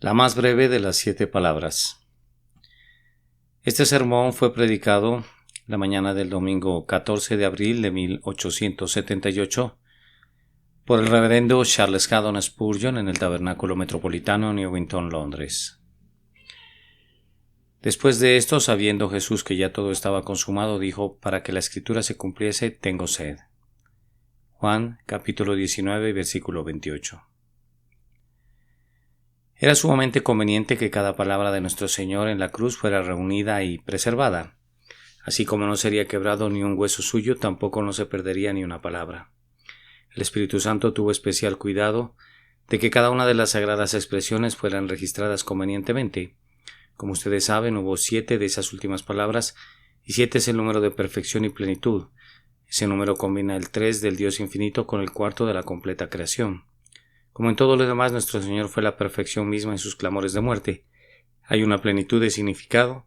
La más breve de las 7 palabras. Este sermón fue predicado la mañana del domingo 14 de abril de 1878 por el reverendo Charles Haddon Spurgeon en el Tabernáculo Metropolitano en Newington, Londres. Después de esto, sabiendo Jesús que ya todo estaba consumado, dijo: para que la escritura se cumpliese, tengo sed. Juan capítulo 19, versículo 28. Era sumamente conveniente que cada palabra de nuestro Señor en la cruz fuera reunida y preservada. Así como no sería quebrado ni un hueso suyo, tampoco no se perdería ni una palabra. El Espíritu Santo tuvo especial cuidado de que cada una de las sagradas expresiones fueran registradas convenientemente. Como ustedes saben, hubo 7 de esas últimas palabras, y 7 es el número de perfección y plenitud. Ese número combina el 3 del Dios infinito con el 4 de la completa creación. Como en todo lo demás, nuestro Señor fue la perfección misma en sus clamores de muerte. Hay una plenitud de significado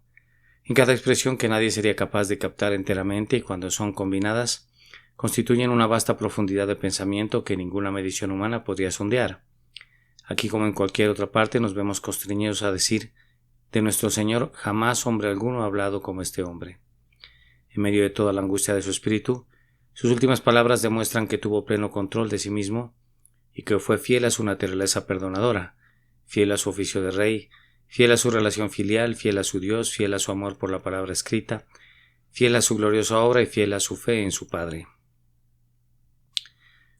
en cada expresión que nadie sería capaz de captar enteramente, y cuando son combinadas, constituyen una vasta profundidad de pensamiento que ninguna medición humana podría sondear. Aquí, como en cualquier otra parte, nos vemos constreñidos a decir de nuestro Señor: jamás hombre alguno ha hablado como este hombre. En medio de toda la angustia de su espíritu, sus últimas palabras demuestran que tuvo pleno control de sí mismo y que fue fiel a su naturaleza perdonadora, fiel a su oficio de rey, fiel a su relación filial, fiel a su Dios, fiel a su amor por la palabra escrita, fiel a su gloriosa obra y fiel a su fe en su Padre.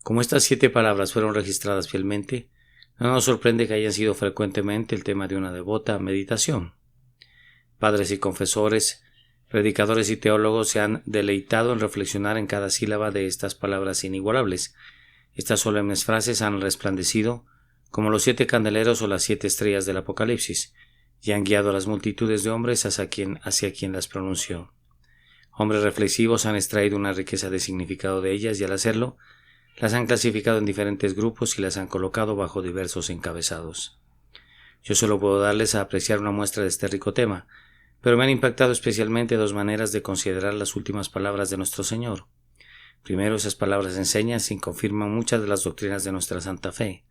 Como estas 7 palabras fueron registradas fielmente, no nos sorprende que hayan sido frecuentemente el tema de una devota meditación. Padres y confesores, predicadores y teólogos se han deleitado en reflexionar en cada sílaba de estas palabras inigualables. Estas solemnes frases han resplandecido como los 7 candeleros o las 7 estrellas del Apocalipsis, y han guiado a las multitudes de hombres hacia quien las pronunció. Hombres reflexivos han extraído una riqueza de significado de ellas, y al hacerlo, las han clasificado en diferentes grupos y las han colocado bajo diversos encabezados. Yo solo puedo darles a apreciar una muestra de este rico tema, pero me han impactado especialmente 2 maneras de considerar las últimas palabras de nuestro Señor. Primero, esas palabras enseñan y confirman muchas de las doctrinas de nuestra santa fe.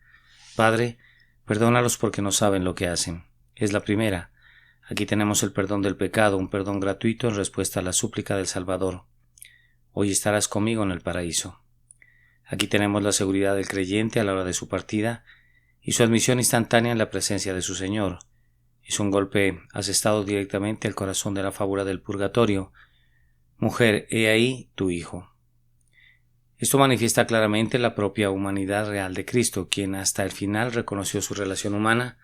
Padre, perdónalos porque no saben lo que hacen. Es la primera. Aquí tenemos el perdón del pecado, un perdón gratuito en respuesta a la súplica del Salvador. Hoy estarás conmigo en el paraíso. Aquí tenemos la seguridad del creyente a la hora de su partida y su admisión instantánea en la presencia de su Señor. Es un golpe asestado directamente al corazón de la fábula del purgatorio. Mujer, he ahí tu hijo. Esto manifiesta claramente la propia humanidad real de Cristo, quien hasta el final reconoció su relación humana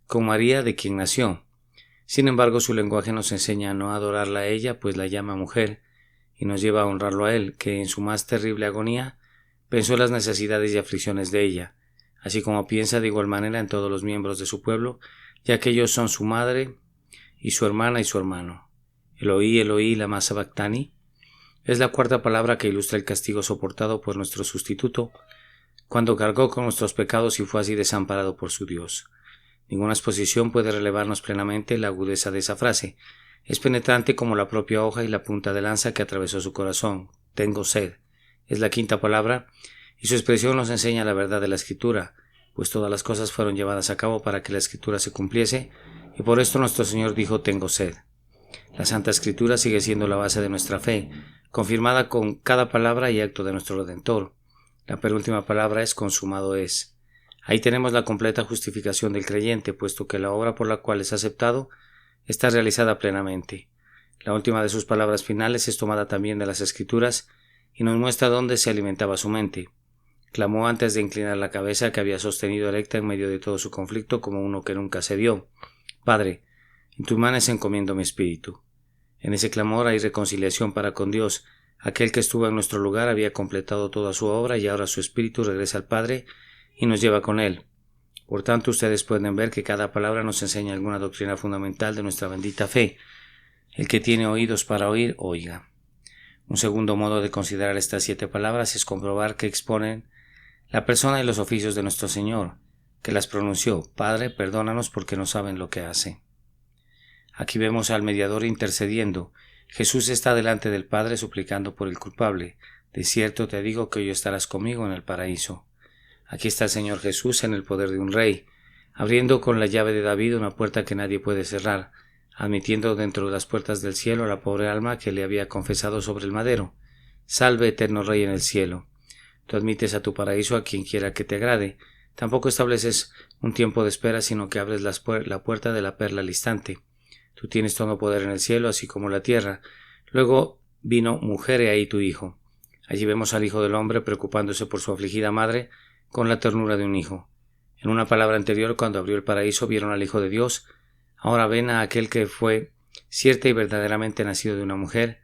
con María, de quien nació. Sin embargo, su lenguaje nos enseña a no adorarla a ella, pues la llama mujer, y nos lleva a honrarlo a él, que en su más terrible agonía pensó en las necesidades y aflicciones de ella, así como piensa de igual manera en todos los miembros de su pueblo, ya que ellos son su madre y su hermana y su hermano. Eloí, Eloí, lama sabactani es la 4ª palabra que ilustra el castigo soportado por nuestro sustituto cuando cargó con nuestros pecados y fue así desamparado por su Dios. Ninguna exposición puede relevarnos plenamente la agudeza de esa frase. Es penetrante como la propia hoja y la punta de lanza que atravesó su corazón. Tengo sed. Es la 5ª palabra, y su expresión nos enseña la verdad de la Escritura, pues todas las cosas fueron llevadas a cabo para que la Escritura se cumpliese, y por esto nuestro Señor dijo: tengo sed. La Santa Escritura sigue siendo la base de nuestra fe, confirmada con cada palabra y acto de nuestro Redentor. La penúltima palabra es: consumado es. Ahí tenemos la completa justificación del creyente, puesto que la obra por la cual es aceptado está realizada plenamente. La última de sus palabras finales es tomada también de las Escrituras y nos muestra dónde se alimentaba su mente. Clamó antes de inclinar la cabeza, que había sostenido erecta en medio de todo su conflicto como uno que nunca cedió: Padre, en tus manos encomiendo mi espíritu. En ese clamor hay reconciliación para con Dios. Aquel que estuvo en nuestro lugar había completado toda su obra, y ahora su espíritu regresa al Padre y nos lleva con él. Por tanto, ustedes pueden ver que cada palabra nos enseña alguna doctrina fundamental de nuestra bendita fe. El que tiene oídos para oír, oiga. Un segundo modo de considerar estas 7 palabras es comprobar que exponen la persona y los oficios de nuestro Señor, que las pronunció: Padre, perdónanos porque no saben lo que hacen. Aquí vemos al mediador intercediendo. Jesús está delante del Padre suplicando por el culpable. De cierto te digo que hoy estarás conmigo en el paraíso. Aquí está el Señor Jesús en el poder de un rey. abriendo con la llave de David una puerta que nadie puede cerrar, admitiendo dentro de las puertas del cielo a la pobre alma que le había confesado sobre el madero. Salve, eterno Rey en el cielo. Tú admites a tu paraíso a quien quiera que te agrade. Tampoco estableces un tiempo de espera, sino que abres la puerta de la perla al instante. Tú tienes todo poder en el cielo, así como en la tierra. Luego vino mujer, he ahí tu hijo. Allí vemos al Hijo del Hombre preocupándose por su afligida madre con la ternura de un hijo. En una palabra anterior, cuando abrió el paraíso, vieron al Hijo de Dios. Ahora ven a aquel que fue cierta y verdaderamente nacido de una mujer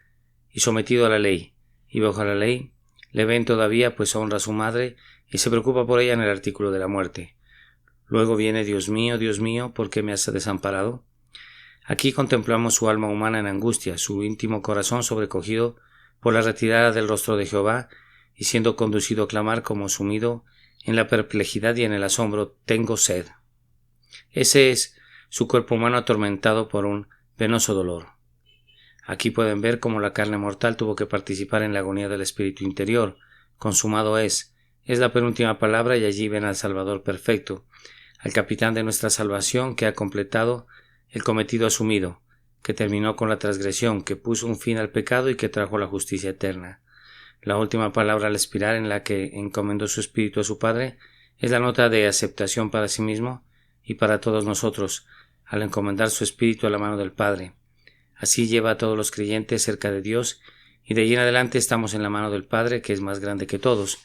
y sometido a la ley, y bajo la ley le ven todavía, pues honra a su madre y se preocupa por ella en el artículo de la muerte. Luego viene Dios mío, ¿por qué me has desamparado? Aquí contemplamos su alma humana en angustia, su íntimo corazón sobrecogido por la retirada del rostro de Jehová y siendo conducido a clamar como sumido en la perplejidad y en el asombro: tengo sed. Ese es su cuerpo humano atormentado por un penoso dolor. Aquí pueden ver cómo la carne mortal tuvo que participar en la agonía del espíritu interior. Consumado es la penúltima palabra, y allí ven al Salvador perfecto, al capitán de nuestra salvación, que ha completado el cometido asumido, que terminó con la transgresión, que puso un fin al pecado y que trajo la justicia eterna. La última palabra al expirar, en la que encomendó su espíritu a su Padre, es la nota de aceptación para sí mismo y para todos nosotros, al encomendar su espíritu a la mano del Padre. Así lleva a todos los creyentes cerca de Dios, y de allí en adelante estamos en la mano del Padre, que es más grande que todos,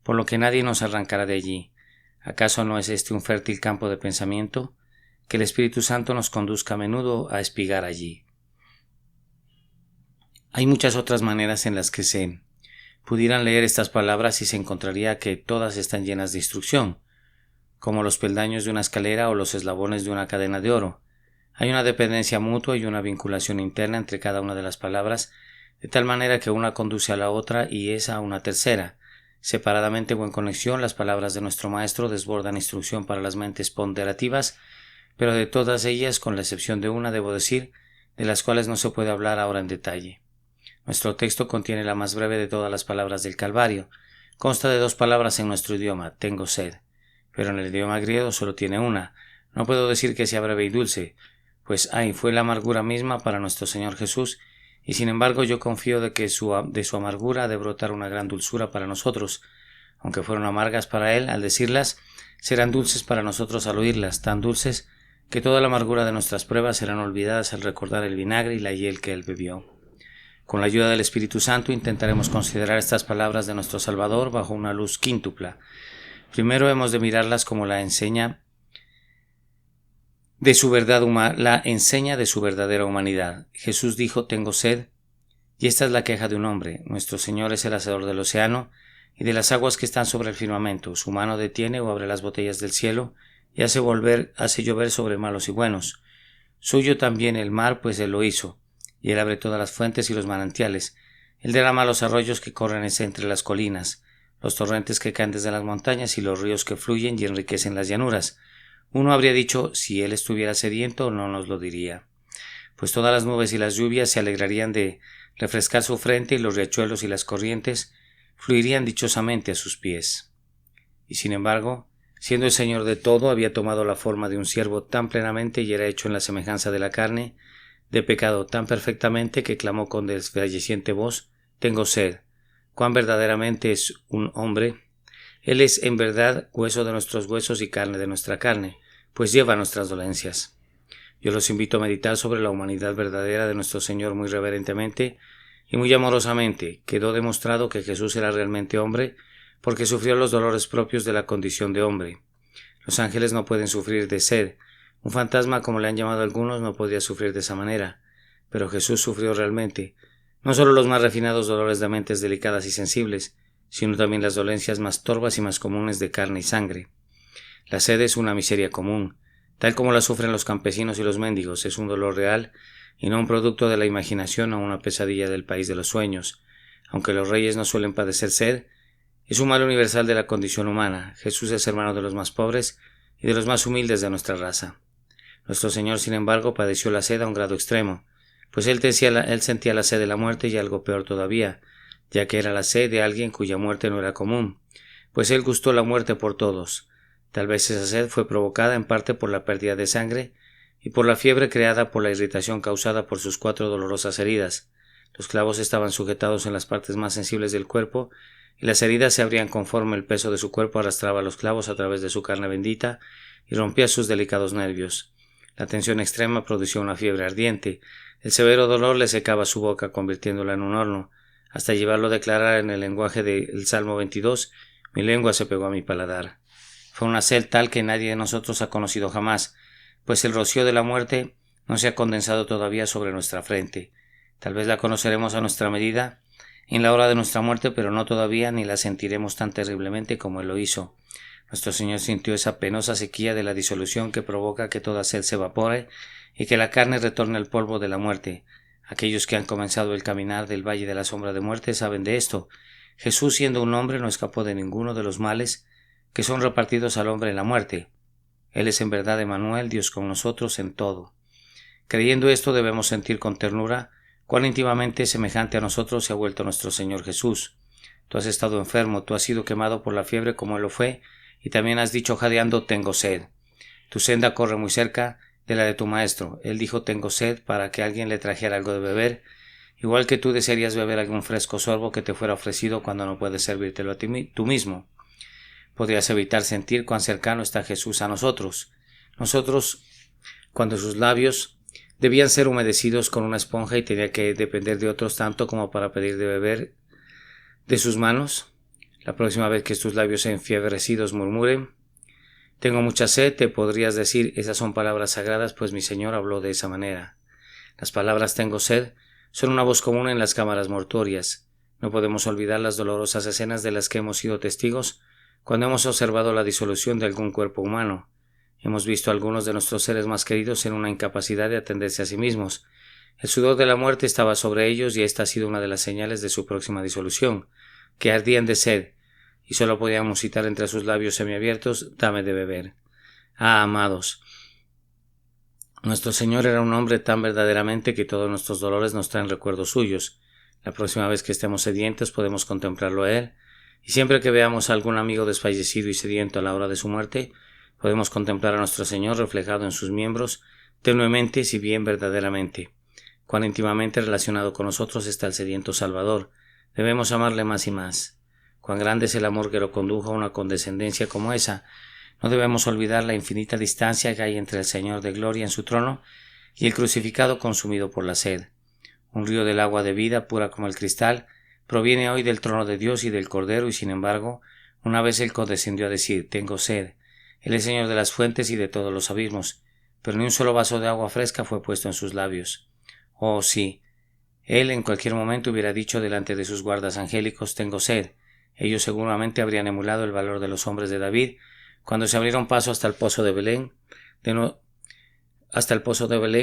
por lo que nadie nos arrancará de allí. ¿Acaso no es este un fértil campo de pensamiento? Que el Espíritu Santo nos conduzca a menudo a espigar allí. Hay muchas otras maneras en las que se pudieran leer estas palabras y se encontraría que todas están llenas de instrucción, como los peldaños de una escalera o los eslabones de una cadena de oro. Hay una dependencia mutua y una vinculación interna entre cada una de las palabras, de tal manera que una conduce a la otra y esa a una tercera. Separadamente o en conexión, las palabras de nuestro Maestro desbordan instrucción para las mentes ponderativas, pero de todas ellas, con la excepción de una, debo decir, de las cuales no se puede hablar ahora en detalle. Nuestro texto contiene la más breve de todas las palabras del Calvario. Consta de 2 palabras en nuestro idioma: tengo sed, pero en el idioma griego solo tiene una. No puedo decir que sea breve y dulce, pues fue la amargura misma para nuestro Señor Jesús, y sin embargo yo confío de que de su amargura ha de brotar una gran dulzura para nosotros. Aunque fueron amargas para Él al decirlas, serán dulces para nosotros al oírlas, tan dulces que toda la amargura de nuestras pruebas serán olvidadas al recordar el vinagre y la hiel que Él bebió. Con la ayuda del Espíritu Santo intentaremos considerar estas palabras de nuestro Salvador bajo una luz quíntupla. Primero hemos de mirarlas como la enseña de su verdadera humanidad. Jesús dijo: tengo sed, y esta es la queja de un hombre. Nuestro Señor es el hacedor del océano y de las aguas que están sobre el firmamento. Su mano detiene o abre las botellas del cielo y hace llover sobre malos y buenos. Suyo también el mar, pues Él lo hizo, y Él abre todas las fuentes y los manantiales. Él derrama los arroyos que corren entre las colinas, los torrentes que caen desde las montañas y los ríos que fluyen y enriquecen las llanuras. Uno habría dicho: si Él estuviera sediento, no nos lo diría, pues todas las nubes y las lluvias se alegrarían de refrescar su frente, y los riachuelos y las corrientes fluirían dichosamente a sus pies. Y sin embargo, siendo el Señor de todo, había tomado la forma de un siervo tan plenamente y era hecho en la semejanza de la carne, de pecado tan perfectamente que clamó con desfalleciente voz: tengo sed. Cuán verdaderamente es un hombre. Él es en verdad hueso de nuestros huesos y carne de nuestra carne, pues lleva nuestras dolencias. Yo los invito a meditar sobre la humanidad verdadera de nuestro Señor muy reverentemente y muy amorosamente. Quedó demostrado que Jesús era realmente hombre, porque sufrió los dolores propios de la condición de hombre. Los ángeles no pueden sufrir de sed. Un fantasma, como le han llamado algunos, no podía sufrir de esa manera, pero Jesús sufrió realmente, no solo los más refinados dolores de mentes delicadas y sensibles, sino también las dolencias más torvas y más comunes de carne y sangre. La sed es una miseria común, tal como la sufren los campesinos y los mendigos. Es un dolor real y no un producto de la imaginación o una pesadilla del país de los sueños. Aunque los reyes no suelen padecer sed, es un mal universal de la condición humana. Jesús es hermano de los más pobres y de los más humildes de nuestra raza. Nuestro Señor, sin embargo, padeció la sed a un grado extremo, pues él sentía la sed de la muerte, y algo peor todavía, ya que era la sed de alguien cuya muerte no era común, pues Él gustó la muerte por todos. Tal vez esa sed fue provocada en parte por la pérdida de sangre y por la fiebre creada por la irritación causada por sus 4 dolorosas heridas. Los clavos estaban sujetados en las partes más sensibles del cuerpo y las heridas se abrían conforme el peso de su cuerpo arrastraba los clavos a través de su carne bendita y rompía sus delicados nervios. La tensión extrema producía una fiebre ardiente. El severo dolor le secaba su boca, convirtiéndola en un horno, hasta llevarlo a declarar en el lenguaje del Salmo 22: «Mi lengua se pegó a mi paladar». Fue una sed tal que nadie de nosotros ha conocido jamás, pues el rocío de la muerte no se ha condensado todavía sobre nuestra frente. Tal vez la conoceremos a nuestra medida en la hora de nuestra muerte, pero no todavía, ni la sentiremos tan terriblemente como Él lo hizo. Nuestro Señor sintió esa penosa sequía de la disolución que provoca que toda sed se evapore y que la carne retorne al polvo de la muerte. Aquellos que han comenzado el caminar del valle de la sombra de muerte saben de esto. Jesús, siendo un hombre, no escapó de ninguno de los males que son repartidos al hombre en la muerte. Él es en verdad Emmanuel, Dios con nosotros en todo. Creyendo esto, debemos sentir con ternura cuán íntimamente semejante a nosotros se ha vuelto nuestro Señor Jesús. Tú has estado enfermo, tú has sido quemado por la fiebre como Él lo fue, y también has dicho jadeando: tengo sed. Tu senda corre muy cerca de la de tu maestro. Él dijo: tengo sed, para que alguien le trajera algo de beber, igual que tú desearías beber algún fresco sorbo que te fuera ofrecido cuando no puedes servírtelo a ti tú mismo. Podrías evitar sentir cuán cercano está Jesús a nosotros. Nosotros, cuando sus labios debían ser humedecidos con una esponja y tenía que depender de otros tanto como para pedir de beber de sus manos. La próxima vez que tus labios enfiebrecidos murmuren: tengo mucha sed, te podrías decir: esas son palabras sagradas, pues mi Señor habló de esa manera. Las palabras tengo sed son una voz común en las cámaras mortuorias. No podemos olvidar las dolorosas escenas de las que hemos sido testigos cuando hemos observado la disolución de algún cuerpo humano. Hemos visto a algunos de nuestros seres más queridos en una incapacidad de atenderse a sí mismos. El sudor de la muerte estaba sobre ellos y esta ha sido una de las señales de su próxima disolución, que ardían de sed, y solo podíamos citar entre sus labios semiabiertos: dame de beber. Ah, amados, nuestro Señor era un hombre tan verdaderamente que todos nuestros dolores nos traen recuerdos suyos. La próxima vez que estemos sedientos podemos contemplarlo a Él, y siempre que veamos a algún amigo desfallecido y sediento a la hora de su muerte, podemos contemplar a nuestro Señor reflejado en sus miembros, tenuemente si bien verdaderamente. Cuán íntimamente relacionado con nosotros está el sediento Salvador. Debemos amarle más y más. Cuán grande es el amor que lo condujo a una condescendencia como esa. No debemos olvidar la infinita distancia que hay entre el Señor de gloria en su trono y el crucificado consumido por la sed. Un río del agua de vida, pura como el cristal, proviene hoy del trono de Dios y del Cordero, y sin embargo, una vez Él condescendió a decir: tengo sed. Él es Señor de las fuentes y de todos los abismos, pero ni un solo vaso de agua fresca fue puesto en sus labios. Oh, sí, Él en cualquier momento hubiera dicho delante de sus guardas angélicos: tengo sed. Ellos seguramente habrían emulado el valor de los hombres de David cuando se abrieron paso hasta el pozo de Belén,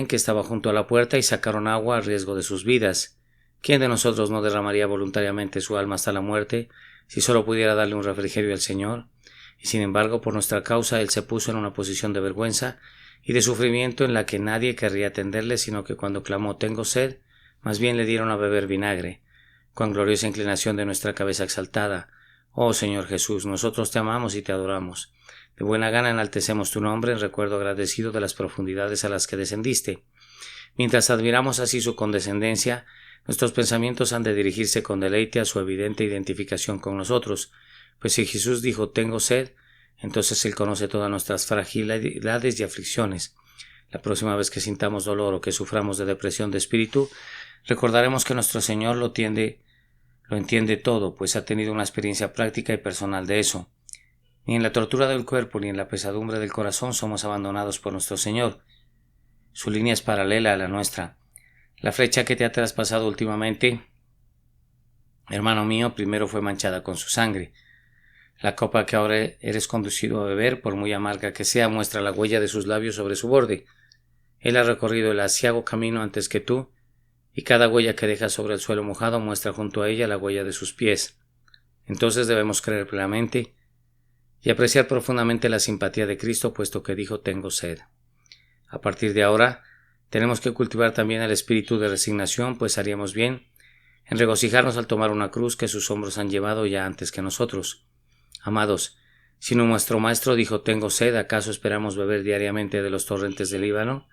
que estaba junto a la puerta, y sacaron agua a riesgo de sus vidas. ¿Quién de nosotros no derramaría voluntariamente su alma hasta la muerte si solo pudiera darle un refrigerio al Señor? Y sin embargo, por nuestra causa, Él se puso en una posición de vergüenza y de sufrimiento en la que nadie querría atenderle, sino que cuando clamó: tengo sed, más bien le dieron a beber vinagre. Cuán gloriosa inclinación de nuestra cabeza exaltada. Oh Señor Jesús, nosotros te amamos y te adoramos. De buena gana enaltecemos tu nombre en recuerdo agradecido de las profundidades a las que descendiste. Mientras admiramos así su condescendencia, nuestros pensamientos han de dirigirse con deleite a su evidente identificación con nosotros, pues si Jesús dijo: tengo sed, entonces Él conoce todas nuestras fragilidades y aflicciones. La próxima vez que sintamos dolor o que suframos de depresión de espíritu, recordaremos que nuestro Señor lo entiende todo, pues ha tenido una experiencia práctica y personal de eso. Ni en la tortura del cuerpo ni en la pesadumbre del corazón somos abandonados por nuestro Señor. Su línea es paralela a la nuestra. La flecha que te ha traspasado últimamente, hermano mío, primero fue manchada con su sangre. La copa que ahora eres conducido a beber, por muy amarga que sea, muestra la huella de sus labios sobre su borde. Él ha recorrido el aciago camino antes que tú, y cada huella que deja sobre el suelo mojado muestra junto a ella la huella de sus pies. Entonces debemos creer plenamente y apreciar profundamente la simpatía de Cristo, puesto que dijo: tengo sed. A partir de ahora, tenemos que cultivar también el espíritu de resignación, pues haríamos bien en regocijarnos al tomar una cruz que sus hombros han llevado ya antes que nosotros. Amados, Si nuestro maestro dijo tengo sed, ¿acaso esperamos beber diariamente de los torrentes del Líbano?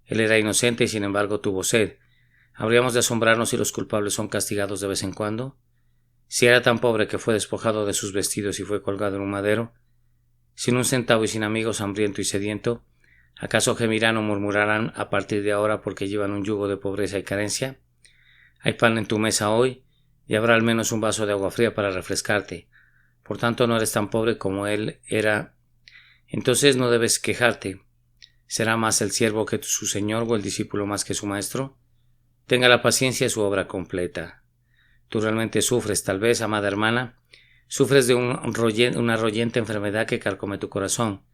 Él era inocente y sin embargo tuvo sed. ¿Habríamos de asombrarnos si los culpables son castigados de vez en cuando? Si era tan pobre que fue despojado de sus vestidos y fue colgado en un madero, sin un centavo y sin amigos, hambriento y sediento, ¿acaso gemirán o murmurarán a partir de ahora porque llevan un yugo de pobreza y carencia? Hay pan en tu mesa hoy, y habrá al menos un vaso de agua fría para refrescarte. Por tanto, no eres tan pobre como él era. Entonces no debes quejarte. ¿Será más el siervo que su señor o el discípulo más que su maestro? Tenga la paciencia su obra completa. Tú realmente sufres, tal vez, amada hermana, sufres de una royente enfermedad que carcome tu corazón,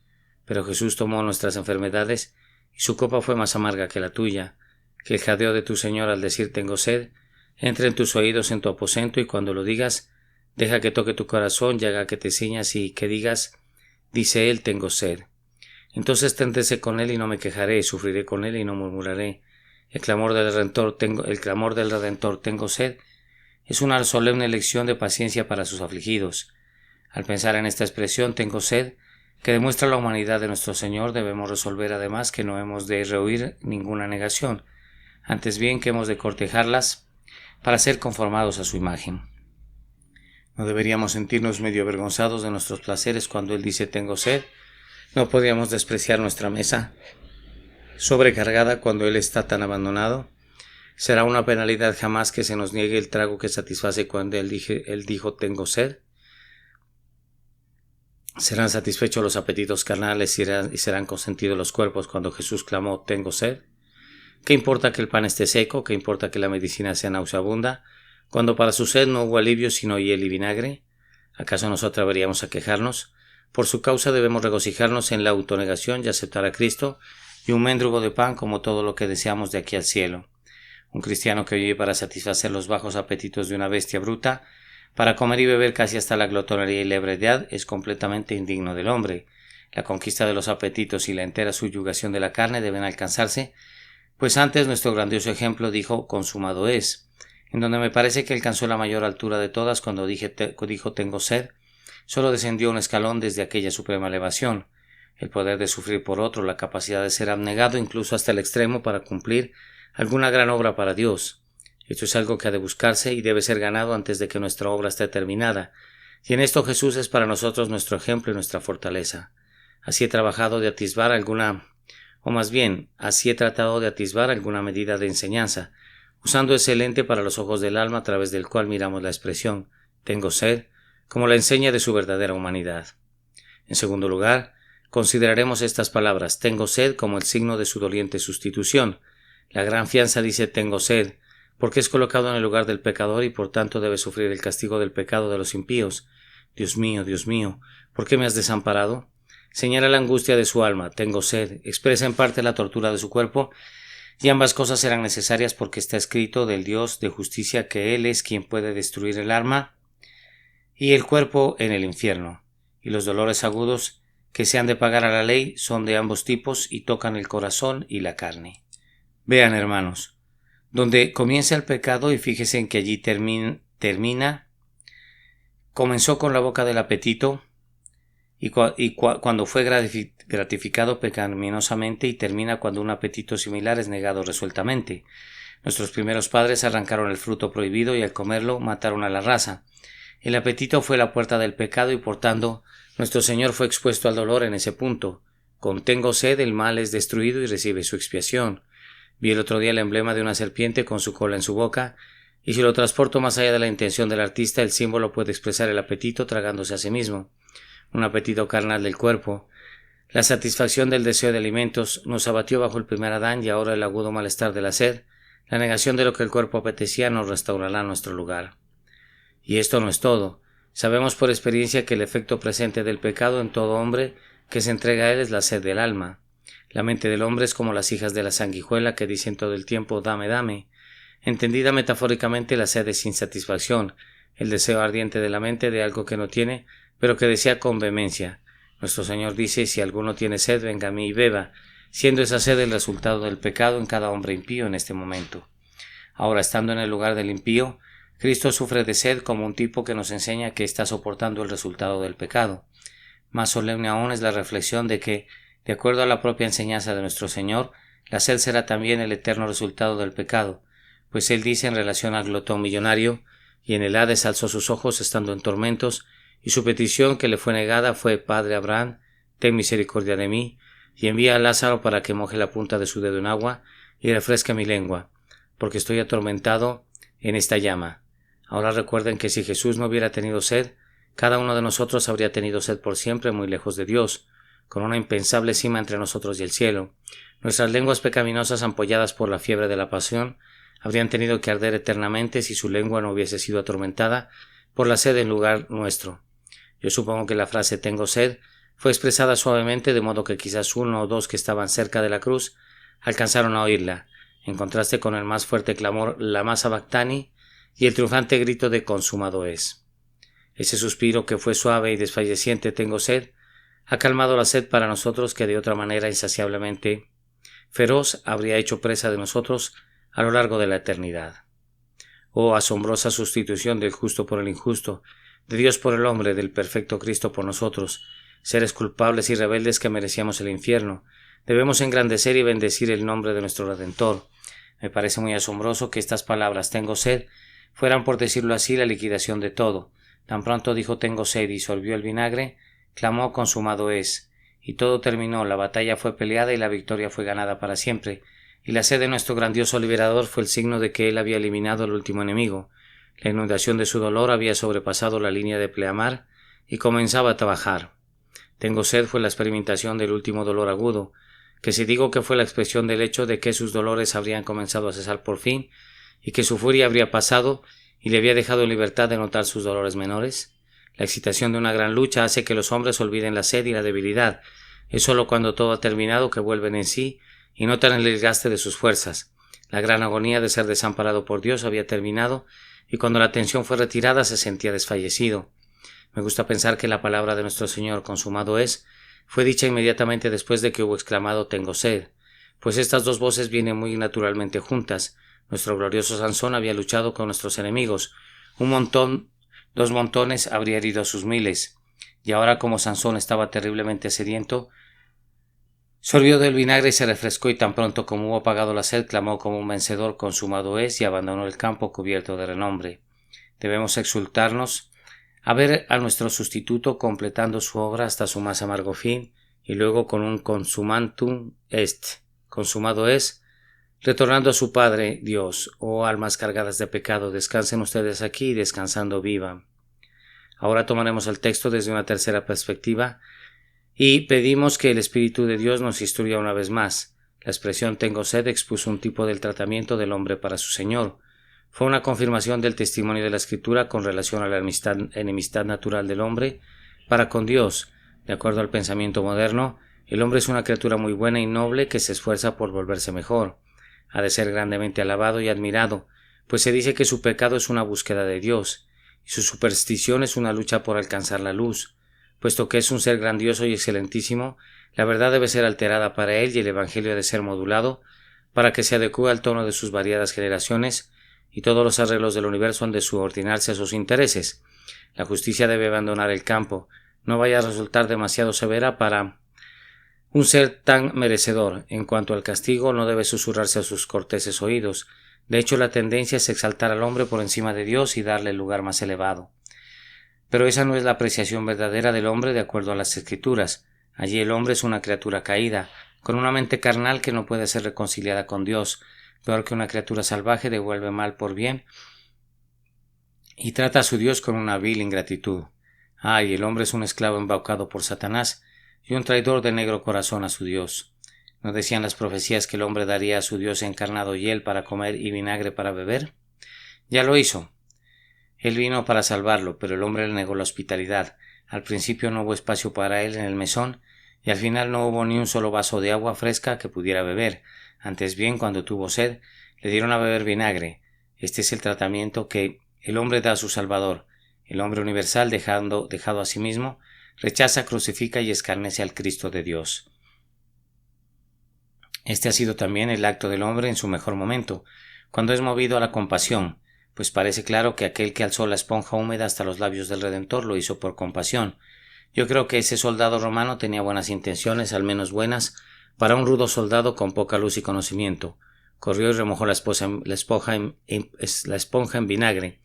pero Jesús tomó nuestras enfermedades y su copa fue más amarga que la tuya. Que el jadeo de tu Señor al decir tengo sed entre en tus oídos en tu aposento, y cuando lo digas, deja que toque tu corazón y haga que te ciñas y que digas, dice él, tengo sed. Entonces tendré con él y no me quejaré, sufriré con él y no murmuraré. El clamor del Redentor, tengo sed, es una solemne lección de paciencia para sus afligidos. Al pensar en esta expresión, tengo sed, que demuestra la humanidad de nuestro Señor, debemos resolver además que no hemos de rehuir ninguna negación, antes bien que hemos de cortejarlas para ser conformados a su imagen. No deberíamos sentirnos medio avergonzados de nuestros placeres cuando Él dice tengo sed. No podríamos despreciar nuestra mesa sobrecargada cuando Él está tan abandonado. ¿Será una penalidad jamás que se nos niegue el trago que satisface cuando Él dijo tengo sed? ¿Serán satisfechos los apetitos carnales y serán consentidos los cuerpos cuando Jesús clamó tengo sed? ¿Qué importa que el pan esté seco? ¿Qué importa que la medicina sea nauseabunda? Cuando para su sed no hubo alivio sino hiel y vinagre. ¿Acaso nos atreveríamos a quejarnos? Por su causa debemos regocijarnos en la autonegación y aceptar a Cristo y un mendrugo de pan como todo lo que deseamos de aquí al cielo. Un cristiano que vive para satisfacer los bajos apetitos de una bestia bruta, para comer y beber casi hasta la glotonería y la ebriedad, es completamente indigno del hombre. La conquista de los apetitos y la entera subyugación de la carne deben alcanzarse, pues antes nuestro grandioso ejemplo dijo consumado es, en donde me parece que alcanzó la mayor altura de todas cuando dijo tengo sed. Solo descendió un escalón desde aquella suprema elevación, el poder de sufrir por otro, la capacidad de ser abnegado incluso hasta el extremo para cumplir alguna gran obra para Dios. Esto es algo que ha de buscarse y debe ser ganado antes de que nuestra obra esté terminada, y en esto Jesús es para nosotros nuestro ejemplo y nuestra fortaleza. Así he tratado de atisbar alguna medida de enseñanza, usando ese lente para los ojos del alma a través del cual miramos la expresión tengo sed, como la enseña de su verdadera humanidad. En segundo lugar, consideraremos estas palabras tengo sed como el signo de su doliente sustitución. La gran fianza dice tengo sed, porque es colocado en el lugar del pecador y por tanto debe sufrir el castigo del pecado de los impíos. Dios mío, ¿por qué me has desamparado? Señala la angustia de su alma, tengo sed, expresa en parte la tortura de su cuerpo, y ambas cosas serán necesarias porque está escrito del Dios de justicia que Él es quien puede destruir el alma y el cuerpo en el infierno, y los dolores agudos que se han de pagar a la ley son de ambos tipos y tocan el corazón y la carne. Vean, hermanos, donde comienza el pecado, y fíjense en que allí termina, comenzó con la boca del apetito, cuando fue gratificado pecaminosamente, y termina cuando un apetito similar es negado resueltamente. Nuestros primeros padres arrancaron el fruto prohibido y al comerlo mataron a la raza. El apetito fue la puerta del pecado y por tanto nuestro Señor fue expuesto al dolor en ese punto. Con tengo sed el mal es destruido y recibe su expiación. Vi el otro día el emblema de una serpiente con su cola en su boca, y si lo transporto más allá de la intención del artista, el símbolo puede expresar el apetito tragándose a sí mismo. Un apetito carnal del cuerpo. La satisfacción del deseo de alimentos nos abatió bajo el primer Adán, y ahora el agudo malestar de la sed, la negación de lo que el cuerpo apetecía, nos restaurará nuestro lugar. Y esto no es todo. Sabemos por experiencia que el efecto presente del pecado en todo hombre que se entrega a él es la sed del alma. La mente del hombre es como las hijas de la sanguijuela que dicen todo el tiempo dame, dame. Entendida metafóricamente, la sed es insatisfacción, el deseo ardiente de la mente de algo que no tiene, pero que desea con vehemencia. Nuestro Señor dice, si alguno tiene sed, venga a mí y beba, siendo esa sed el resultado del pecado en cada hombre impío en este momento. Ahora, estando en el lugar del impío, Cristo sufre de sed como un tipo que nos enseña que está soportando el resultado del pecado. Más solemne aún es la reflexión de que, de acuerdo a la propia enseñanza de nuestro Señor, la sed será también el eterno resultado del pecado, pues Él dice en relación al glotón millonario: y en el Hades alzó sus ojos estando en tormentos, y su petición que le fue negada fue: Padre Abraham, ten misericordia de mí, y envía a Lázaro para que moje la punta de su dedo en agua y refresque mi lengua, porque estoy atormentado en esta llama. Ahora recuerden que si Jesús no hubiera tenido sed, cada uno de nosotros habría tenido sed por siempre muy lejos de Dios, con una impensable cima entre nosotros y el cielo. Nuestras lenguas pecaminosas, ampolladas por la fiebre de la pasión, habrían tenido que arder eternamente si su lengua no hubiese sido atormentada por la sed en lugar nuestro. Yo supongo que la frase «tengo sed» fue expresada suavemente, de modo que quizás uno o dos que estaban cerca de la cruz alcanzaron a oírla, en contraste con el más fuerte clamor «lama sabactani» y el triunfante grito de «consumado es». Ese suspiro, que fue suave y desfalleciente «tengo sed», ha calmado la sed para nosotros, que de otra manera insaciablemente feroz habría hecho presa de nosotros a lo largo de la eternidad. Oh asombrosa sustitución del justo por el injusto, de Dios por el hombre, del perfecto Cristo por nosotros, seres culpables y rebeldes que merecíamos el infierno. Debemos engrandecer y bendecir el nombre de nuestro Redentor. Me parece muy asombroso que estas palabras «tengo sed» fueran, por decirlo así, la liquidación de todo. Tan pronto dijo «tengo sed» y sorbió el vinagre, clamó «consumado es», y todo terminó. La batalla fue peleada y la victoria fue ganada para siempre, y la sed de nuestro grandioso liberador fue el signo de que él había eliminado al último enemigo. La inundación de su dolor había sobrepasado la línea de pleamar y comenzaba a trabajar. «Tengo sed» fue la experimentación del último dolor agudo, que si digo que fue la expresión del hecho de que sus dolores habrían comenzado a cesar por fin, y que su furia habría pasado y le había dejado en libertad de notar sus dolores menores. La excitación de una gran lucha hace que los hombres olviden la sed y la debilidad. Es sólo cuando todo ha terminado que vuelven en sí y notan el desgaste de sus fuerzas. La gran agonía de ser desamparado por Dios había terminado, y cuando la tensión fue retirada se sentía desfallecido. Me gusta pensar que la palabra de nuestro Señor «consumado es» fue dicha inmediatamente después de que hubo exclamado «tengo sed», pues estas dos voces vienen muy naturalmente juntas. Nuestro glorioso Sansón había luchado con nuestros enemigos. Un montón, dos montones habría herido a sus miles, y ahora, como Sansón estaba terriblemente sediento, sorbió del vinagre y se refrescó, y tan pronto como hubo apagado la sed, clamó como un vencedor «consumado es», y abandonó el campo cubierto de renombre. Debemos exultarnos a ver a nuestro sustituto completando su obra hasta su más amargo fin, y luego con un «consumantum est», «consumado es», retornando a su Padre Dios. Oh almas cargadas de pecado, descansen ustedes aquí y descansando vivan. Ahora tomaremos el texto desde una tercera perspectiva y pedimos que el Espíritu de Dios nos instruya una vez más. La expresión «tengo sed» expuso un tipo del tratamiento del hombre para su Señor. Fue una confirmación del testimonio de la Escritura con relación a la enemistad natural del hombre para con Dios. De acuerdo al pensamiento moderno, el hombre es una criatura muy buena y noble que se esfuerza por volverse mejor. Ha de ser grandemente alabado y admirado, pues se dice que su pecado es una búsqueda de Dios, y su superstición es una lucha por alcanzar la luz. Puesto que es un ser grandioso y excelentísimo, la verdad debe ser alterada para él y el Evangelio ha de ser modulado para que se adecue al tono de sus variadas generaciones, y todos los arreglos del universo han de subordinarse a sus intereses. La justicia debe abandonar el campo, no vaya a resultar demasiado severa para un ser tan merecedor. En cuanto al castigo, no debe susurrarse a sus corteses oídos. De hecho, la tendencia es exaltar al hombre por encima de Dios y darle el lugar más elevado. Pero esa no es la apreciación verdadera del hombre de acuerdo a las Escrituras. Allí el hombre es una criatura caída, con una mente carnal que no puede ser reconciliada con Dios. Peor que una criatura salvaje, devuelve mal por bien y trata a su Dios con una vil ingratitud. Ay, el hombre es un esclavo embaucado por Satanás y un traidor de negro corazón a su Dios. ¿No decían las profecías que el hombre daría a su Dios encarnado hiel para comer y vinagre para beber? Ya lo hizo. Él vino para salvarlo, pero el hombre le negó la hospitalidad. Al principio no hubo espacio para él en el mesón, y al final no hubo ni un solo vaso de agua fresca que pudiera beber. Antes bien, cuando tuvo sed, le dieron a beber vinagre. Este es el tratamiento que el hombre da a su Salvador. El hombre universal, dejado a sí mismo, rechaza, crucifica y escarnece al Cristo de Dios. Este ha sido también el acto del hombre en su mejor momento, cuando es movido a la compasión, pues parece claro que aquel que alzó la esponja húmeda hasta los labios del Redentor lo hizo por compasión. Yo creo que ese soldado romano tenía buenas intenciones, al menos buenas, para un rudo soldado con poca luz y conocimiento. Corrió y remojó la esponja en vinagre.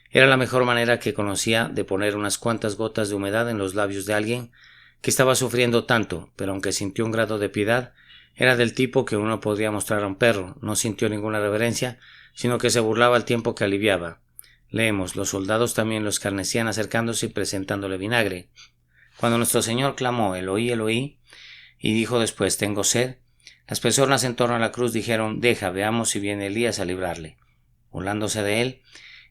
Era la mejor manera que conocía de poner unas cuantas gotas de humedad en los labios de alguien que estaba sufriendo tanto, pero aunque sintió un grado de piedad, era del tipo que uno podría mostrar a un perro. No sintió ninguna reverencia, sino que se burlaba al tiempo que aliviaba. Leemos, los soldados también lo escarnecían acercándose y presentándole vinagre. Cuando nuestro Señor clamó, Eloí, Eloí, y dijo después, tengo sed, las personas en torno a la cruz dijeron, deja, veamos si viene Elías a librarle. Burlándose de él,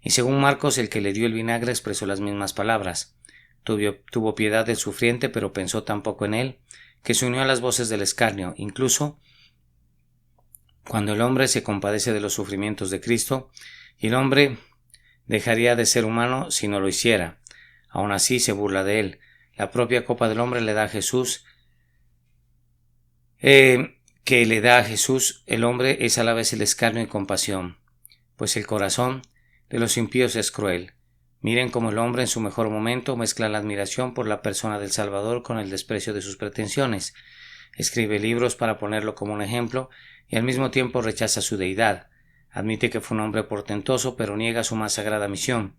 y según Marcos, el que le dio el vinagre expresó las mismas palabras. Tuvo piedad del sufriente, pero pensó tan poco en él, que se unió a las voces del escarnio. Incluso cuando el hombre se compadece de los sufrimientos de Cristo, y el hombre dejaría de ser humano si no lo hiciera. Aún así se burla de él. La propia copa del hombre le da a Jesús, que le da a Jesús el hombre es a la vez el escarnio y compasión, pues el corazón de los impíos es cruel. Miren cómo el hombre en su mejor momento mezcla la admiración por la persona del Salvador con el desprecio de sus pretensiones. Escribe libros para ponerlo como un ejemplo y al mismo tiempo rechaza su deidad. Admite que fue un hombre portentoso, pero niega su más sagrada misión.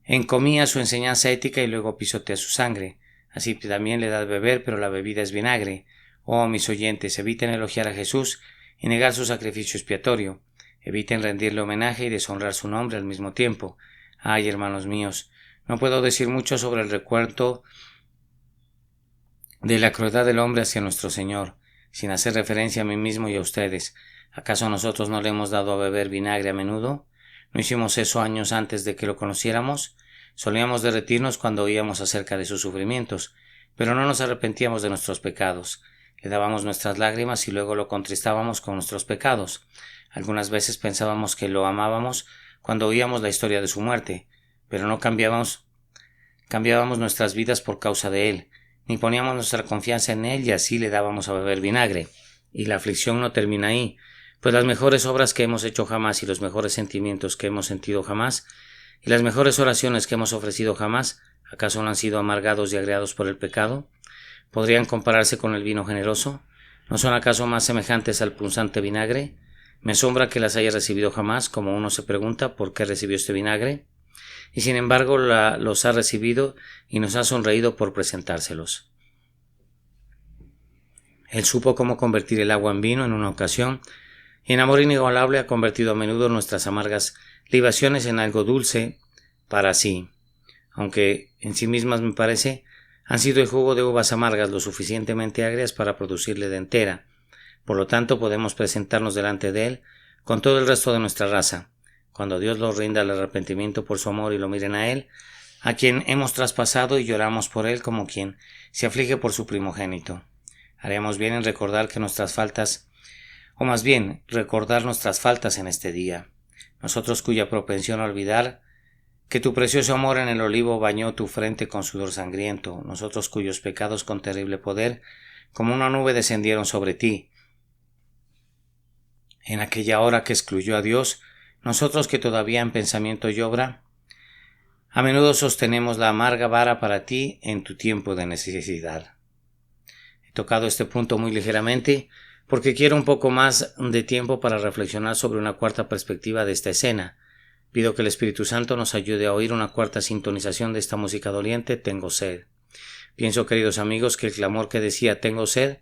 Encomía su enseñanza ética y luego pisotea su sangre. Así también le da de beber, pero la bebida es vinagre. Oh, mis oyentes, eviten elogiar a Jesús y negar su sacrificio expiatorio. Eviten rendirle homenaje y deshonrar su nombre al mismo tiempo. Ay, hermanos míos, no puedo decir mucho sobre el recuerdo de la crueldad del hombre hacia nuestro Señor, sin hacer referencia a mí mismo y a ustedes. ¿Acaso nosotros no le hemos dado a beber vinagre a menudo? ¿No hicimos eso años antes de que lo conociéramos? Solíamos derretirnos cuando oíamos acerca de sus sufrimientos, pero no nos arrepentíamos de nuestros pecados. Le dábamos nuestras lágrimas y luego lo contristábamos con nuestros pecados. Algunas veces pensábamos que lo amábamos cuando oíamos la historia de su muerte, pero no cambiábamos nuestras vidas por causa de él, ni poníamos nuestra confianza en él y así le dábamos a beber vinagre. Y la aflicción no termina ahí, pues las mejores obras que hemos hecho jamás y los mejores sentimientos que hemos sentido jamás y las mejores oraciones que hemos ofrecido jamás, ¿acaso no han sido amargados y agriados por el pecado? ¿Podrían compararse con el vino generoso? ¿No son acaso más semejantes al punzante vinagre? Me asombra que las haya recibido jamás, como uno se pregunta por qué recibió este vinagre, y sin embargo los ha recibido y nos ha sonreído por presentárselos. Él supo cómo convertir el agua en vino en una ocasión, y en amor inigualable ha convertido a menudo nuestras amargas libaciones en algo dulce para sí, aunque en sí mismas me parece han sido el jugo de uvas amargas lo suficientemente agrias para producirle dentera. Por lo tanto, podemos presentarnos delante de él con todo el resto de nuestra raza. Cuando Dios los rinda el arrepentimiento por su amor y lo miren a él, a quien hemos traspasado y lloramos por él como quien se aflige por su primogénito. Haremos bien en recordar que nuestras faltas, o más bien, recordar nuestras faltas en este día. Nosotros cuya propensión a olvidar que tu precioso amor en el olivo bañó tu frente con sudor sangriento, nosotros cuyos pecados con terrible poder, como una nube descendieron sobre ti. En aquella hora que excluyó a Dios, nosotros que todavía en pensamiento y obra, a menudo sostenemos la amarga vara para ti en tu tiempo de necesidad. He tocado este punto muy ligeramente porque quiero un poco más de tiempo para reflexionar sobre una cuarta perspectiva de esta escena. Pido que el Espíritu Santo nos ayude a oír una cuarta sintonización de esta música doliente, Tengo sed. Pienso, queridos amigos, que el clamor que decía Tengo sed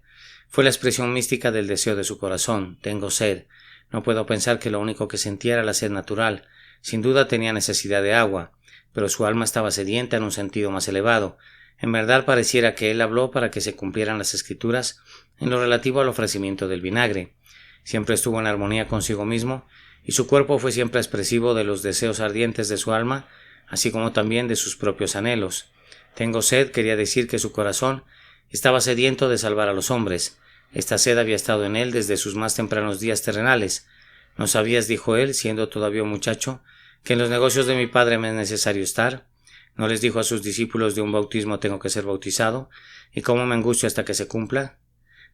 fue la expresión mística del deseo de su corazón. Tengo sed. No puedo pensar que lo único que sentía era la sed natural. Sin duda tenía necesidad de agua, pero su alma estaba sedienta en un sentido más elevado. En verdad pareciera que él habló para que se cumplieran las Escrituras en lo relativo al ofrecimiento del vinagre. Siempre estuvo en armonía consigo mismo, y su cuerpo fue siempre expresivo de los deseos ardientes de su alma, así como también de sus propios anhelos. Tengo sed quería decir que su corazón estaba sediento de salvar a los hombres. Esta sed había estado en él desde sus más tempranos días terrenales. ¿No sabías, dijo él, siendo todavía un muchacho, que en los negocios de mi padre me es necesario estar? ¿No les dijo a sus discípulos de un bautismo tengo que ser bautizado? ¿Y cómo me angustio hasta que se cumpla?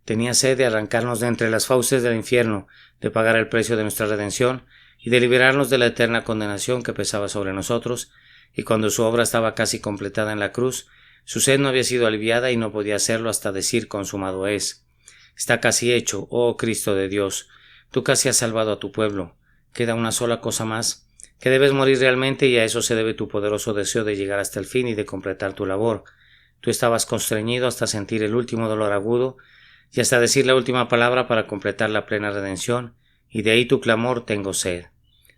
Tenía sed de arrancarnos de entre las fauces del infierno, de pagar el precio de nuestra redención y de liberarnos de la eterna condenación que pesaba sobre nosotros, y cuando su obra estaba casi completada en la cruz, Su sed no había sido aliviada y no podía hacerlo hasta decir consumado es. Está casi hecho, oh Cristo de Dios. Tú casi has salvado a tu pueblo. Queda una sola cosa más, que debes morir realmente, y a eso se debe tu poderoso deseo de llegar hasta el fin y de completar tu labor. Tú estabas constreñido hasta sentir el último dolor agudo y hasta decir la última palabra para completar la plena redención, y de ahí tu clamor: tengo sed.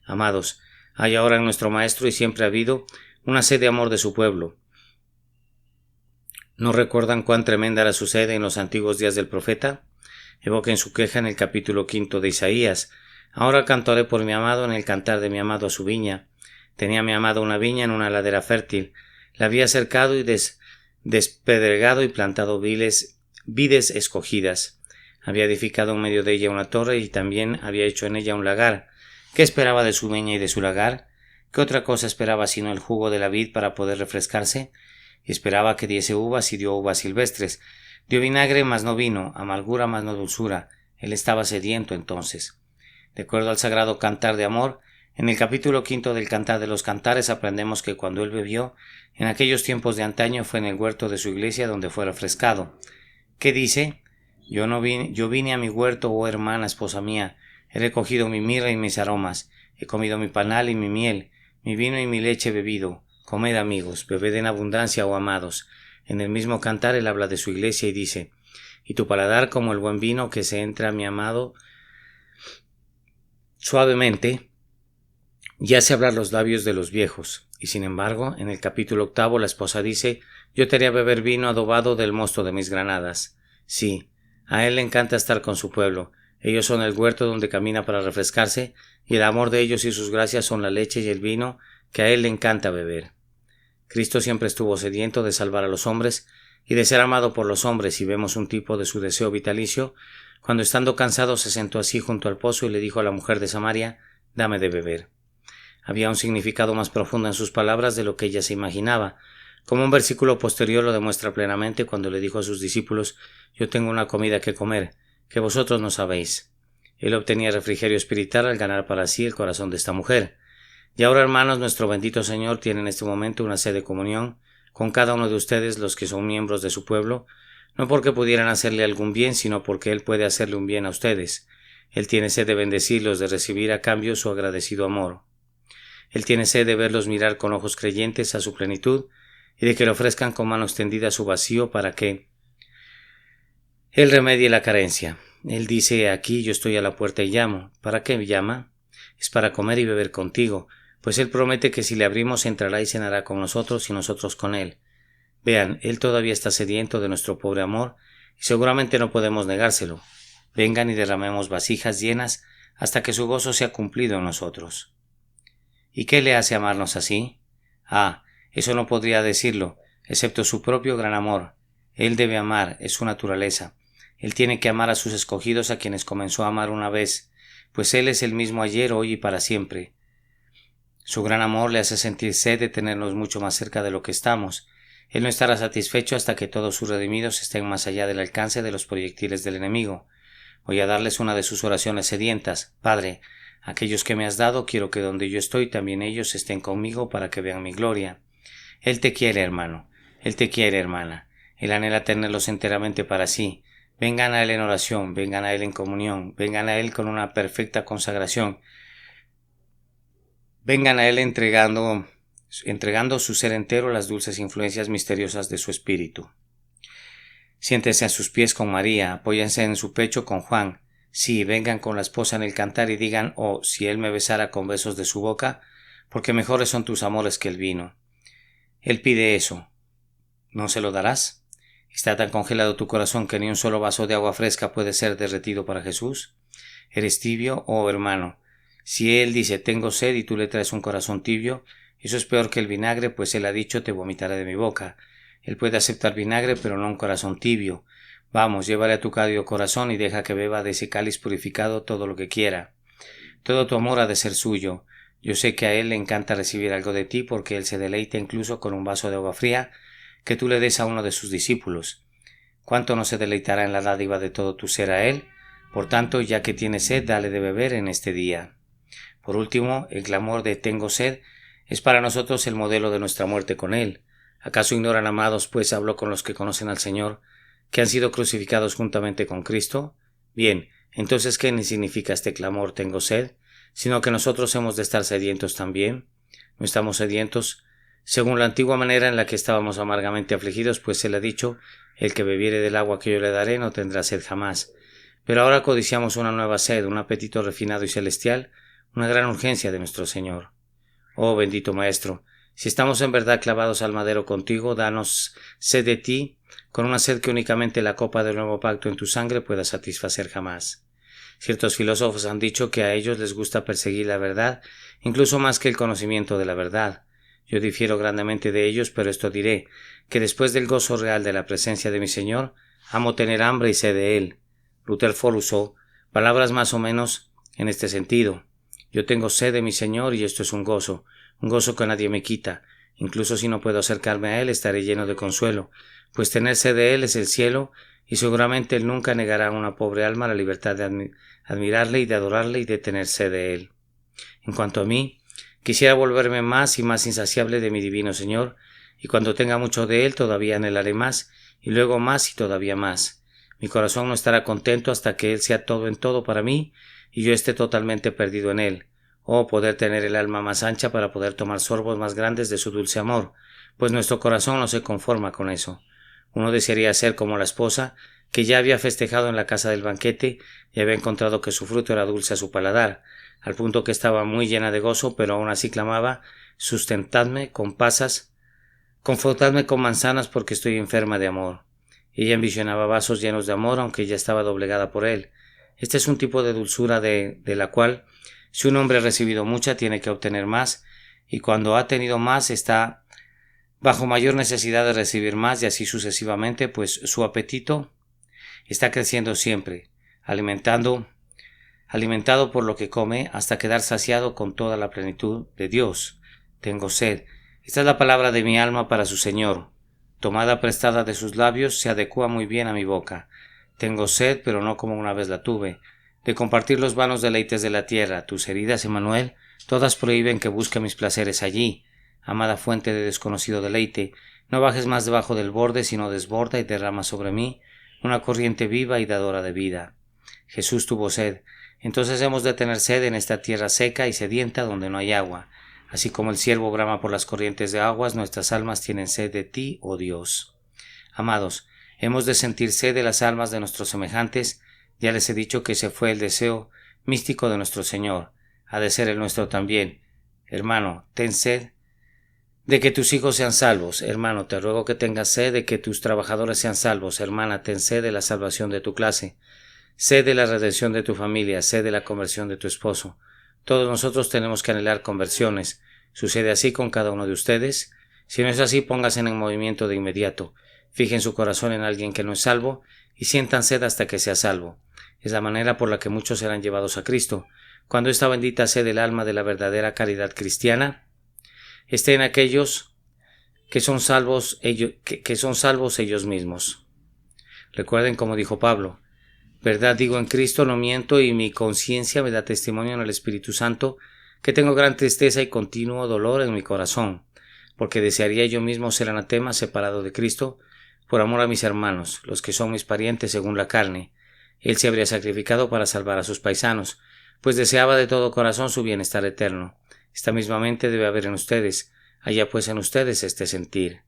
Amados, hay ahora en nuestro Maestro, y siempre ha habido, una sed de amor de su pueblo. ¿No recuerdan cuán tremenda era su sed en los antiguos días del profeta? Evoquen su queja en el capítulo 5 de Isaías. Ahora cantaré por mi amado en el cantar de mi amado a su viña. Tenía mi amado una viña en una ladera fértil. La había cercado y despedregado y plantado vides escogidas. Había edificado en medio de ella una torre y también había hecho en ella un lagar. ¿Qué esperaba de su viña y de su lagar? ¿Qué otra cosa esperaba sino el jugo de la vid para poder refrescarse? Esperaba que diese uvas y dio uvas silvestres. Dio vinagre, mas no vino, amargura, mas no dulzura. Él estaba sediento entonces. De acuerdo al sagrado cantar de amor, en el capítulo 5 del Cantar de los Cantares aprendemos que cuando él bebió, en aquellos tiempos de antaño, fue en el huerto de su iglesia donde fue refrescado. ¿Qué dice? Yo vine a mi huerto, oh hermana, esposa mía. He recogido mi mirra y mis aromas. He comido mi panal y mi miel, mi vino y mi leche he bebido. Comed, amigos, bebed en abundancia, oh amados. En el mismo cantar él habla de su iglesia y dice: y tu paladar como el buen vino que se entra a mi amado suavemente, ya hace hablar los labios de los viejos. Y sin embargo, en el capítulo 8 la esposa dice: yo te haría beber vino adobado del mosto de mis granadas. Sí, a él le encanta estar con su pueblo. Ellos son el huerto donde camina para refrescarse, y el amor de ellos y sus gracias son la leche y el vino que a él le encanta beber. Cristo siempre estuvo sediento de salvar a los hombres y de ser amado por los hombres, y vemos un tipo de su deseo vitalicio cuando, estando cansado, se sentó así junto al pozo y le dijo a la mujer de Samaria: dame de beber. Había un significado más profundo en sus palabras de lo que ella se imaginaba, como un versículo posterior lo demuestra plenamente cuando le dijo a sus discípulos: yo tengo una comida que comer, que vosotros no sabéis. Él obtenía refrigerio espiritual al ganar para sí el corazón de esta mujer. Y ahora, hermanos, nuestro bendito Señor tiene en este momento una sed de comunión con cada uno de ustedes, los que son miembros de su pueblo, no porque pudieran hacerle algún bien, sino porque Él puede hacerle un bien a ustedes. Él tiene sed de bendecirlos, de recibir a cambio su agradecido amor. Él tiene sed de verlos mirar con ojos creyentes a su plenitud y de que le ofrezcan con mano extendida su vacío para que Él remedie la carencia. Él dice: aquí yo estoy a la puerta y llamo. ¿Para qué llama? Es para comer y beber contigo, pues Él promete que si le abrimos entrará y cenará con nosotros y nosotros con Él. Vean, Él todavía está sediento de nuestro pobre amor y seguramente no podemos negárselo. Vengan y derramemos vasijas llenas hasta que su gozo sea cumplido en nosotros. ¿Y qué le hace amarnos así? Eso no podría decirlo, excepto su propio gran amor. Él debe amar, es su naturaleza. Él tiene que amar a sus escogidos, a quienes comenzó a amar una vez, pues Él es el mismo ayer, hoy y para siempre. Su gran amor le hace sentir sed de tenernos mucho más cerca de lo que estamos. Él no estará satisfecho hasta que todos sus redimidos estén más allá del alcance de los proyectiles del enemigo. Voy a darles una de sus oraciones sedientas: Padre, aquellos que me has dado, quiero que donde yo estoy también ellos estén conmigo para que vean mi gloria. Él te quiere, hermano. Él te quiere, hermana. Él anhela tenerlos enteramente para sí. Vengan a Él en oración, vengan a Él en comunión, vengan a Él con una perfecta consagración. Vengan a Él entregando su ser entero a las dulces influencias misteriosas de su espíritu. Siéntense a sus pies con María, apóyense en su pecho con Juan. Sí, vengan con la esposa en el cantar y digan: oh, si Él me besara con besos de su boca, porque mejores son tus amores que el vino. Él pide eso. ¿No se lo darás? ¿Está tan congelado tu corazón que ni un solo vaso de agua fresca puede ser derretido para Jesús? ¿Eres tibio, oh hermano? Si Él dice: tengo sed, y tú le traes un corazón tibio, eso es peor que el vinagre, pues Él ha dicho: te vomitaré de mi boca. Él puede aceptar vinagre, pero no un corazón tibio. Vamos, llévale a tu cálido corazón y deja que beba de ese cáliz purificado todo lo que quiera. Todo tu amor ha de ser suyo. Yo sé que a Él le encanta recibir algo de ti, porque Él se deleita incluso con un vaso de agua fría que tú le des a uno de sus discípulos. ¿Cuánto no se deleitará en la dádiva de todo tu ser a Él? Por tanto, ya que tienes sed, dale de beber en este día. Por último, el clamor de tengo sed es para nosotros el modelo de nuestra muerte con Él. ¿Acaso ignoran, amados, pues hablo con los que conocen al Señor, que han sido crucificados juntamente con Cristo? Bien, entonces, ¿qué significa este clamor, tengo sed? Sino que nosotros hemos de estar sedientos también. ¿No estamos sedientos? Según la antigua manera en la que estábamos amargamente afligidos, pues se le ha dicho, el que bebiere del agua que yo le daré no tendrá sed jamás. Pero ahora codiciamos una nueva sed, un apetito refinado y celestial, una gran urgencia de nuestro Señor. Oh bendito Maestro, si estamos en verdad clavados al madero contigo, danos sed de ti, con una sed que únicamente la copa del nuevo pacto en tu sangre pueda satisfacer jamás. Ciertos filósofos han dicho que a ellos les gusta perseguir la verdad, incluso más que el conocimiento de la verdad. Yo difiero grandemente de ellos, pero esto diré, que después del gozo real de la presencia de mi Señor, amo tener hambre y sed de Él. Rutherford usó palabras más o menos en este sentido. Yo tengo sed de mi Señor y esto es un gozo que nadie me quita. Incluso si no puedo acercarme a Él, estaré lleno de consuelo, pues tener sed de Él es el cielo, y seguramente Él nunca negará a una pobre alma la libertad de admirarle y de adorarle y de tener sed de Él. En cuanto a mí, quisiera volverme más y más insaciable de mi divino Señor, y cuando tenga mucho de Él todavía anhelaré más, y luego más y todavía más. Mi corazón no estará contento hasta que Él sea todo en todo para mí, y yo esté totalmente perdido en Él. Oh, poder tener el alma más ancha para poder tomar sorbos más grandes de su dulce amor, pues nuestro corazón no se conforma con eso. Uno desearía ser como la esposa, que ya había festejado en la casa del banquete y había encontrado que su fruto era dulce a su paladar, al punto que estaba muy llena de gozo, pero aún así clamaba: sustentadme con pasas, confortadme con manzanas porque estoy enferma de amor. Ella envisionaba vasos llenos de amor, aunque ya estaba doblegada por él. Este es un tipo de dulzura de la cual, si un hombre ha recibido mucha, tiene que obtener más, y cuando ha tenido más está bajo mayor necesidad de recibir más, y así sucesivamente, pues su apetito está creciendo siempre, alimentado por lo que come, hasta quedar saciado con toda la plenitud de Dios. Tengo sed. Esta es la palabra de mi alma para su Señor. Tomada prestada de sus labios, se adecua muy bien a mi boca. Tengo sed, pero no como una vez la tuve, de compartir los vanos deleites de la tierra. Tus heridas, Emmanuel, todas prohíben que busque mis placeres allí. Amada fuente de desconocido deleite, no bajes más debajo del borde, sino desborda y derrama sobre mí una corriente viva y dadora de vida. Jesús tuvo sed. Entonces hemos de tener sed en esta tierra seca y sedienta donde no hay agua. Así como el ciervo brama por las corrientes de aguas, nuestras almas tienen sed de ti, oh Dios. Amados, hemos de sentir sed de las almas de nuestros semejantes. Ya les he dicho que ese fue el deseo místico de nuestro Señor. Ha de ser el nuestro también. Hermano, ten sed de que tus hijos sean salvos. Hermano, te ruego que tengas sed de que tus trabajadores sean salvos. Hermana, ten sed de la salvación de tu clase. Sed de la redención de tu familia, sed de la conversión de tu esposo. Todos nosotros tenemos que anhelar conversiones. ¿Sucede así con cada uno de ustedes? Si no es así, pónganse en movimiento de inmediato. Fijen su corazón en alguien que no es salvo y sientan sed hasta que sea salvo. Es la manera por la que muchos serán llevados a Cristo. Cuando esta bendita sed del alma de la verdadera caridad cristiana esté en aquellos que son salvos ellos mismos. Recuerden como dijo Pablo: verdad digo en Cristo, no miento, y mi conciencia me da testimonio en el Espíritu Santo que tengo gran tristeza y continuo dolor en mi corazón, porque desearía yo mismo ser anatema, separado de Cristo, por amor a mis hermanos, los que son mis parientes según la carne. Él se habría sacrificado para salvar a sus paisanos, pues deseaba de todo corazón su bienestar eterno. Esta misma mente debe haber en ustedes, haya pues en ustedes este sentir.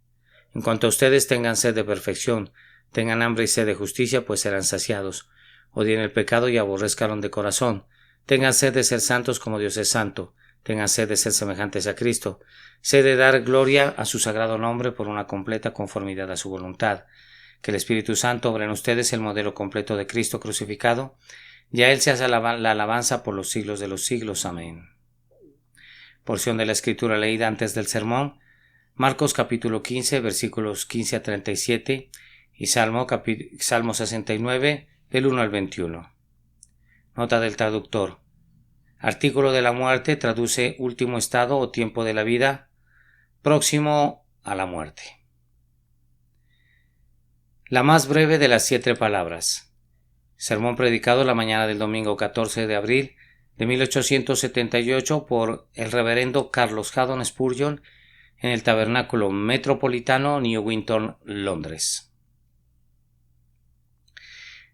En cuanto a ustedes, tengan sed de perfección, tengan hambre y sed de justicia, pues serán saciados. Odien el pecado y aborrezcanlo de corazón. Tengan sed de ser santos como Dios es santo. Tengan sed de ser semejantes a Cristo. Sed de dar gloria a su sagrado nombre por una completa conformidad a su voluntad. Que el Espíritu Santo obre en ustedes el modelo completo de Cristo crucificado, y a Él se hace la alabanza por los siglos de los siglos. Amén. Porción de la Escritura leída antes del sermón: Marcos capítulo 15, versículos 15 a 37, y Salmo 69, del 1 al 21. Nota del traductor. Artículo de la muerte traduce último estado o tiempo de la vida, próximo a la muerte. La más breve de las 7 palabras. Sermón predicado la mañana del domingo 14 de abril de 1878 por el reverendo Carlos Haddon Spurgeon en el Tabernáculo Metropolitano, Newington, Londres.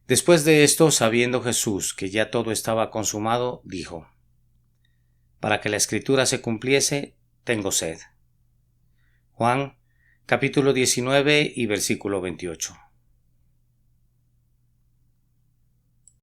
Después de esto, sabiendo Jesús que ya todo estaba consumado, dijo: para que la Escritura se cumpliese, tengo sed. Juan, capítulo 19 y versículo 28.